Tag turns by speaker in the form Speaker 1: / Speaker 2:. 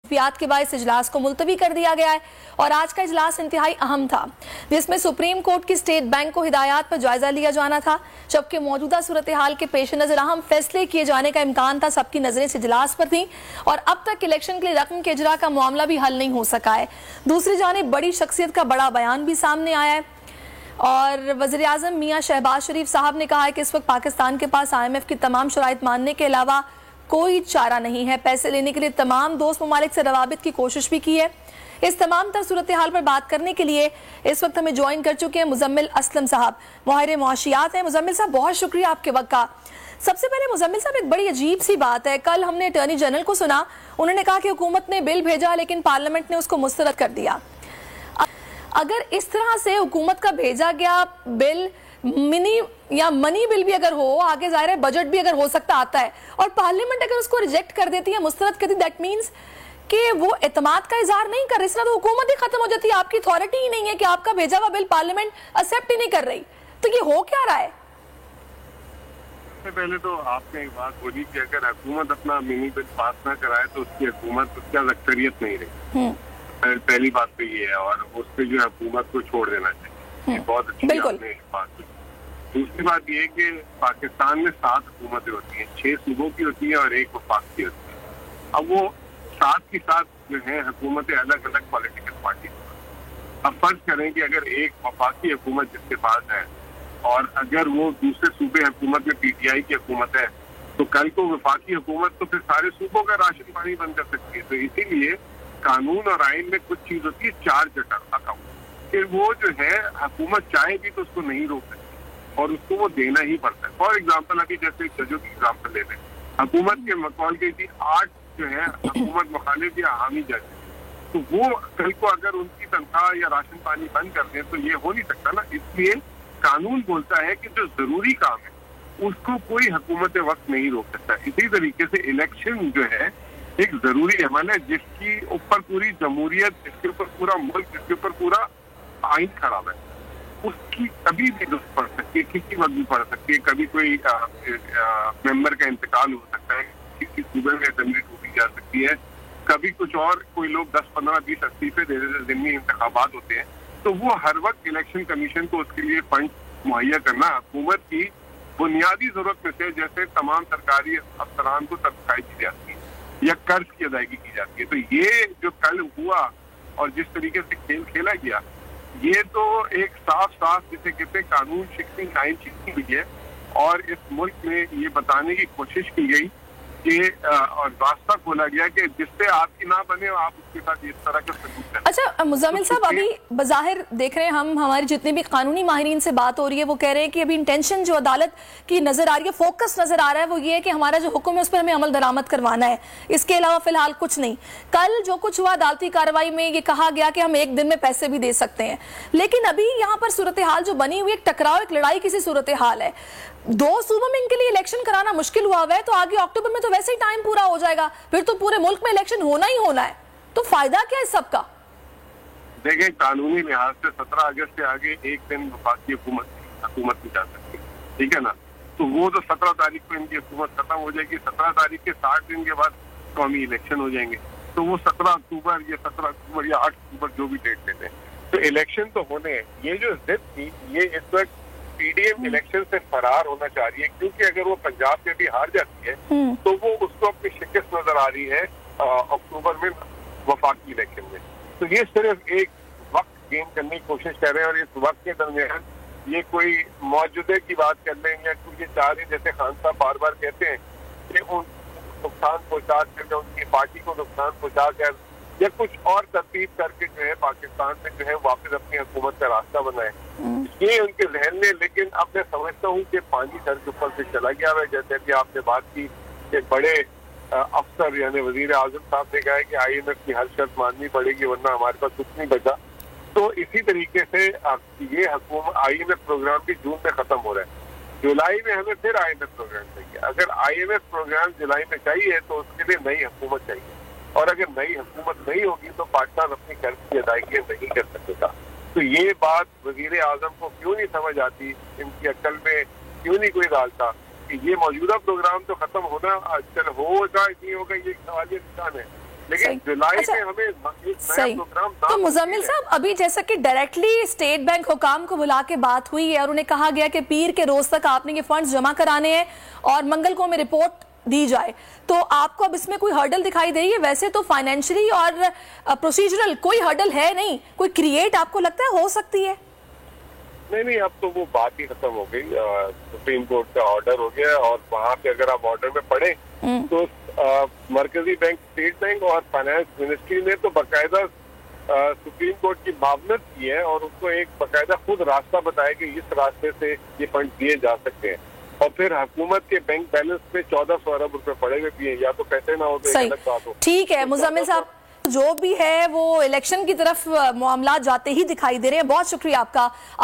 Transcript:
Speaker 1: मसरूफियात के बाद इस इजलास को मुलतवी कर दिया गया है और आज का इजलास इंतहाई अहम था, जिसमें सुप्रीम कोर्ट की स्टेट बैंक को हिदायत पर जायजा लिया जाना था, जबकि मौजूदा सूरत हाल के पेश नजर अहम फैसले किए जाने का इम्कान था। सबकी नजरें इस इजलास पर थी और अब तक इलेक्शन के लिए रकम के इजरा का मामला भी हल नहीं हो सका है। दूसरी जानिब बड़ी शख्सियत का बड़ा बयान भी सामने आया है और वज़ीर आज़म मियां शहबाज शरीफ साहब ने कहा है कि इस वक्त पाकिस्तान के पास IMF की तमाम शराइत मानने के अलावा कोई चारा नहीं है। पैसे लेने के लिए तमाम दोस्त ममालिक से रवाबित की कोशिश भी की है। इस तमाम तर सूरत हाल पर बात करने के लिए इस वक्त हमें ज्वाइन कर चुके हैं मुजम्मिल असलम साहब, माहिर मुआशियात हैं। मुजम्मिल साहब, बहुत शुक्रिया आपके वक्त का। सबसे पहले मुजम्मिल साहब, एक बड़ी अजीब सी बात है, कल हमने अटॉर्नी जनरल को सुना, उन्होंने कहा कि हुकूमत ने बिल भेजा लेकिन पार्लियामेंट ने उसको मुस्तरद कर दिया। अगर इस तरह से हुकूमत का भेजा गया बिल मिनी या मनी बिल भी अगर हो, आगे जाहिर है बजट भी अगर हो सकता आता है, और पार्लियामेंट अगर उसको रिजेक्ट कर देती है, मुस्तरद कर दी, दैट मीन्स कि वो एतमाद का इजहार नहीं कर रही, इस तरह तो हुकूमत ही खत्म हो जाती है। आपकी अथॉरिटी ही नहीं है कि आपका भेजा हुआ बिल पार्लियामेंट एक्सेप्ट ही नहीं कर रही, तो ये हो क्या रहा है?
Speaker 2: सबसे पहले तो आपने एक बात बोली कि अगर हुकूमत अपना मिनी बिल पास ना कराए तो उसकी हुकूमत उसकी अक्सरियत नहीं रही। पहली बात तो ये है, और उस पर जो है हुकूमत को छोड़ देना चाहिए। बहुत अच्छी आपने बात की। दूसरी बात ये कि पाकिस्तान में 7 हुकूमतें होती हैं, 6 सूबों की होती है और 1 वफाक की होती है। अब वो 7 की 7 जो है हुकूमतें अलग अलग पॉलिटिकल पार्टी। अब फर्ज करें कि अगर एक वफाकी हुकूमत जिसके पास है और अगर वो दूसरे सूबे हुकूमत में PTI की हुकूमत है, तो कल को वफाकी हुकूमत तो फिर सारे सूबों का राशन पानी बंद कर सकती है। तो इसीलिए कानून और आइन में कुछ चीज होती है चार्ज अकाउंट, फिर वो जो है हुकूमत चाहेगी तो उसको नहीं रोक सकती और उसको वो देना ही पड़ता है। फॉर एग्जाम्पल अभी जैसे जजों की एग्जाम्पल ले लें, हुकूमत के मकौल गई थी 8 जो है हुकूमत मुखालिफ या हामी जज, तो वो कल को अगर उनकी तनख्वाह या राशन पानी बंद कर दें तो ये हो नहीं सकता ना। इसलिए कानून बोलता है कि जो जरूरी काम है उसको कोई हुकूमत वक्त नहीं रोक सकता। इसी तरीके से इलेक्शन जो है एक जरूरी अमल है जिसकी ऊपर पूरी जमहूरियत, जिसके ऊपर पूरा मुल्क, जिसके ऊपर पूरा आइन खड़ा है, उसकी कभी भी जरूरत पड़ सकती है, किसी वक्त भी पड़ सकती है। कभी कोई मेंबर का इंतकाल हो सकता है, किसी सूबे में असेंबली टूटी जा सकती है, कभी कुछ और कोई लोग 10, 15, 20 इस्तीफे दे देते, जिनमें इंतखाबात होते हैं, तो वो हर वक्त इलेक्शन कमीशन को उसके लिए फंड मुहैया करना हुकूमत की बुनियादी जरूरत में से, जैसे तमाम सरकारी अफसरान को तनख्वाही दी जाती है या कर्ज की अदायगी की जाती है। तो ये जो कल हुआ और जिस तरीके से खेल खेला गया, ये तो एक साफ जिसे कहते हैं कानून शिकनी, आइन शिकनी हुई है और इस मुल्क में ये बताने की कोशिश की गई कि और रास्ता खोला गया कि जिससे आपकी ना बने और आप उसके साथ इस तरह का सलूक करें।
Speaker 1: अच्छा मुजम्मिल साहब, अभी बज़ाहिर देख रहे हैं हम, हमारी जितनी भी कानूनी माहिरीन से बात हो रही है वो कह रहे हैं कि अभी इंटेंशन जो अदालत की नजर आ रही है, फोकस नजर आ रहा है, वो ये है कि हमारा जो हुक्म है उस पर हमें अमल दरामद करवाना है, इसके अलावा फिलहाल कुछ नहीं। कल जो कुछ हुआ अदालती कार्रवाई में ये कहा गया कि हम 1 दिन में पैसे भी दे सकते हैं, लेकिन अभी यहाँ पर सूरत हाल जो बनी हुई, एक टकराव, एक लड़ाई किसी सूरत हाल है। 2 सूबों में इनके लिए इलेक्शन कराना मुश्किल हुआ है, तो आगे अक्टूबर में तो वैसे ही टाइम पूरा हो जाएगा, फिर तो पूरे मुल्क में इलेक्शन होना ही होना है, तो फायदा क्या है सबका?
Speaker 2: देखें, कानूनी लिहाज से 17 अगस्त से आगे 1 दिन वफाकी हुकूमत की जा सकती है, ठीक है ना। तो वो तो 17 तारीख को इनकी हुकूमत खत्म हो जाएगी, 17 तारीख के 60 दिन के बाद कौमी इलेक्शन हो जाएंगे, तो वो 17 अक्टूबर या 17 अक्टूबर या 8 अक्टूबर जो भी डेट लेते हैं, तो इलेक्शन तो होने हैं। ये जो जिद थी, ये इस वक्त PDM इलेक्शन से फरार होना चाह रही है, क्योंकि अगर वो पंजाब में भी हार जाती है तो वो उसको अपनी शिकस्त नजर आ रही है अक्टूबर में वफाकी इलेक्शन में। तो ये सिर्फ एक वक्त गेन करने की कोशिश कर रहे हैं और इस वक्त के दरमियान ये कोई मौजूदे की बात कर लें या कुछ ये चाह रहे, जैसे खान साहब बार बार कहते हैं कि उन नुकसान पहुंचा कर, उनकी पार्टी को नुकसान पहुंचा कर या कुछ और तरतीब करके जो है पाकिस्तान में जो है वापस अपनी हुकूमत का रास्ता बनाए, ये उनके जहन में। लेकिन अब मैं समझता हूँ कि पानी सर के ऊपर से चला गया है। जैसे कि आपने बात की कि बड़े अफसर यानी वजीर आजम साहब ने कहा है कि IMF की हर शर्त माननी पड़ेगी वरना हमारे पास कुछ नहीं बचा। तो इसी तरीके से ये हुकूमत IMF प्रोग्राम भी जून में खत्म हो रहा है, जुलाई में हमें फिर IMF प्रोग्राम चाहिए। अगर IMF प्रोग्राम जुलाई में चाहिए तो उसके लिए नई हुकूमत चाहिए, और अगर नई हुकूमत नहीं होगी तो पाकिस्तान अपनी कर्ज की अदायगी नहीं कर सकेगा। तो ये बात वजीर आजम को क्यों नहीं समझ आती, इनकी अक्ल में क्यों नहीं कोई डालता कि ये मौजूदा प्रोग्राम तो खत्म होना, चल होगा नहीं होगा ये सवालिया निशान है, लेकिन जुलाई में हमें
Speaker 1: सही। तो मुजम्मिल साहब, अभी जैसा कि डायरेक्टली स्टेट बैंक हुकाम को बुला के बात हुई है और उन्हें कहा गया कि पीर के रोज तक आपने ये फंड्स जमा कराने हैं और मंगल को हमें रिपोर्ट दी जाए, तो आपको अब इसमें कोई हर्डल दिखाई दे रही है? वैसे तो फाइनेंशियली और प्रोसीजरल कोई हर्डल है नहीं, कोई क्रिएट आपको लगता है हो सकती है?
Speaker 2: नहीं, अब तो वो बात ही खत्म हो गई। सुप्रीम कोर्ट का ऑर्डर हो गया और वहाँ पे अगर आप ऑर्डर में पढ़े तो मरकजी बैंक, स्टेट बैंक और फाइनेंस मिनिस्ट्री ने तो बाकायदा सुप्रीम कोर्ट की मावनत की है और उसको एक बाकायदा खुद रास्ता बताया कि इस रास्ते से ये फंड दिए जा सकते हैं। और फिर हुकूमत के बैंक बैलेंस पे 1400 अरब रुपए पड़े हुए भी हैं, या तो पैसे ना हो तो एक अलग बात हो।
Speaker 1: ठीक है मुजम्मिल साहब, जो भी है वो इलेक्शन की तरफ मामला जाते ही दिखाई दे रहे हैं। बहुत शुक्रिया आपका।